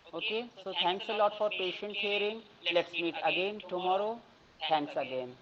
Okay, so thanks a lot for patient hearing. Let's meet again tomorrow. Thanks again.